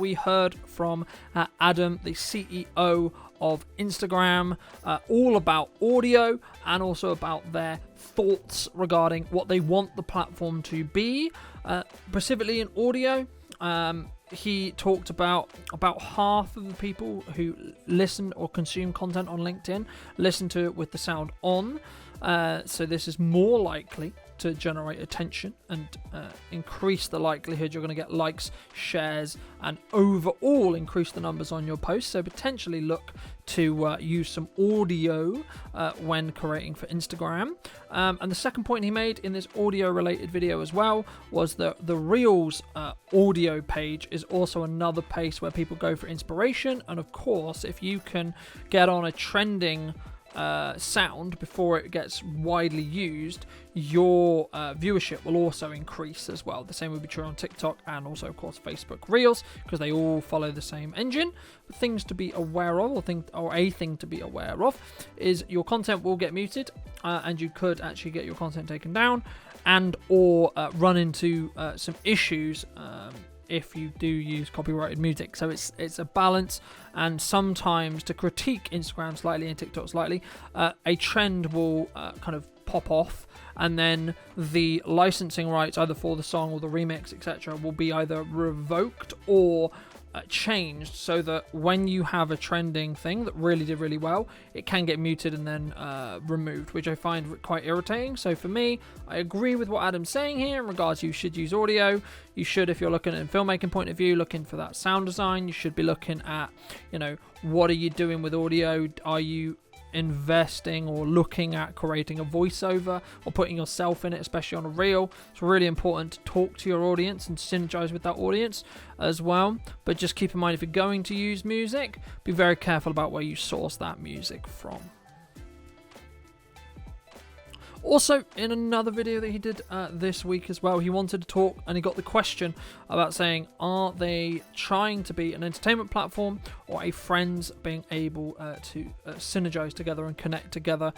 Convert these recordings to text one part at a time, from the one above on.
We heard from Adam, the CEO of Instagram, all about audio and also about their thoughts regarding what they want the platform to be, specifically in audio. He talked about half of the people who listen or consume content on LinkedIn listen to it with the sound on. So this is more likely to generate attention and increase the likelihood you're going to get likes, shares, and overall increase the numbers on your posts. So potentially look to use some audio when creating for Instagram. And the second point he made in this audio related video as well was that the Reels audio page is also another place where people go for inspiration. And of course, if you can get on a trending sound before it gets widely used, your viewership will also increase as well. The same would be true on TikTok and also, of course, Facebook Reels, because they all follow the same engine. But things to be aware of, or a thing to be aware of, is your content will get muted, and you could actually get your content taken down, and or run into some issues if you do use copyrighted music. So it's a balance, and sometimes to critique Instagram slightly and TikTok slightly, a trend will kind of pop off, and then the licensing rights either for the song or the remix, etc., will be either revoked or changed, so that when you have a trending thing that really did really well, it can get muted and then removed, which I find quite irritating. So for me, I agree with what Adam's saying here in regards to you should use audio. You should, if you're looking at a filmmaking point of view, looking for that sound design. You should be looking at, what are you doing with audio? Are you investing or looking at creating a voiceover or putting yourself in it, especially on a reel? It's really important to talk to your audience and synergize with that audience as well. But just keep in mind, if you're going to use music, be very careful about where you source that music from. Also, in another video that he did this week as well, he wanted to talk, and he got the question about saying, are they trying to be an entertainment platform or a friends being able to synergize together and connect together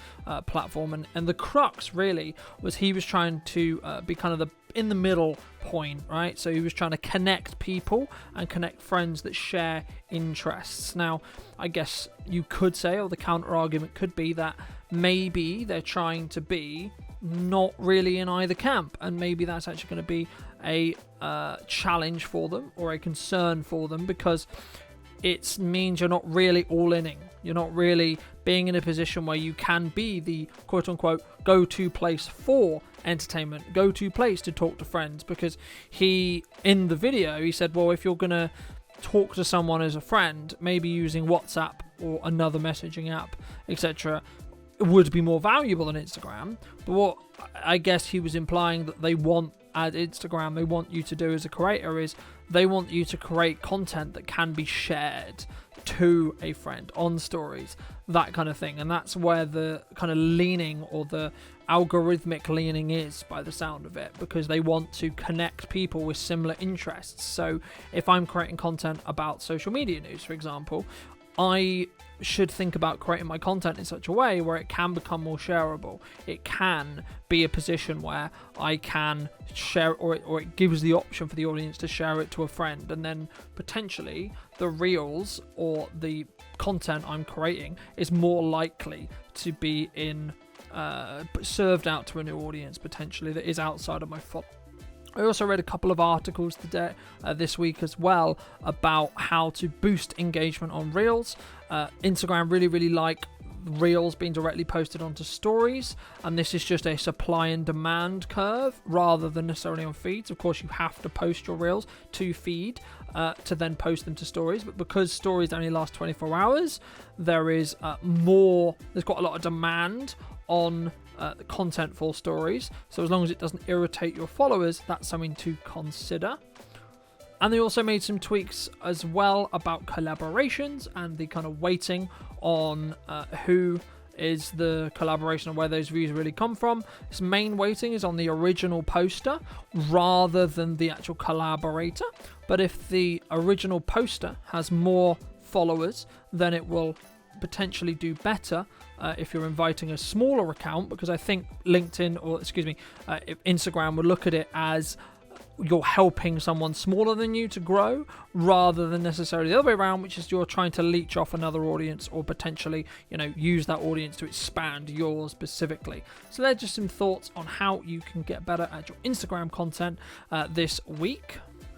platform? And the crux really was he was trying to be kind of the in the middle point, right? So he was trying to connect people and connect friends that share interests. Now, I guess you could say, or the counter argument could be, that maybe they're trying to be not really in either camp, and maybe that's actually going to be a challenge for them or a concern for them, because it means you're not really all inning. You're not really being in a position where you can be the quote-unquote go-to place for entertainment, go-to place to talk to friends. Because in the video, he said, well, if you're going to talk to someone as a friend, maybe using WhatsApp or another messaging app, etc., would be more valuable than Instagram. But what I guess he was implying that they want at Instagram, they want you to do as a creator, is they want you to create content that can be shared to a friend on stories, that kind of thing. And that's where the kind of leaning, or the algorithmic leaning, is by the sound of it, because they want to connect people with similar interests. So if I'm creating content about social media news, for example, I should think about creating my content in such a way where it can become more shareable. It can be a position where I can share, or it gives the option for the audience to share it to a friend, and then potentially the reels or the content I'm creating is more likely to be served out to a new audience, potentially, that is outside of my following. I also read a couple of articles today, this week as well, about how to boost engagement on Reels. Instagram really like Reels being directly posted onto stories, and this is just a supply and demand curve rather than necessarily on feeds. Of course, you have to post your Reels to feed to then post them to stories, but because stories only last 24 hours, there's quite a lot of demand on the content for stories. So as long as it doesn't irritate your followers, that's something to consider. And they also made some tweaks as well about collaborations and the kind of weighting on who is the collaboration and where those views really come from. Its main weighting is on the original poster rather than the actual collaborator. But if the original poster has more followers, then it will potentially do better if you're inviting a smaller account, because I think Instagram would look at it as you're helping someone smaller than you to grow, rather than necessarily the other way around, which is you're trying to leech off another audience or potentially, use that audience to expand yours specifically. So they're just some thoughts on how you can get better at your Instagram content this week.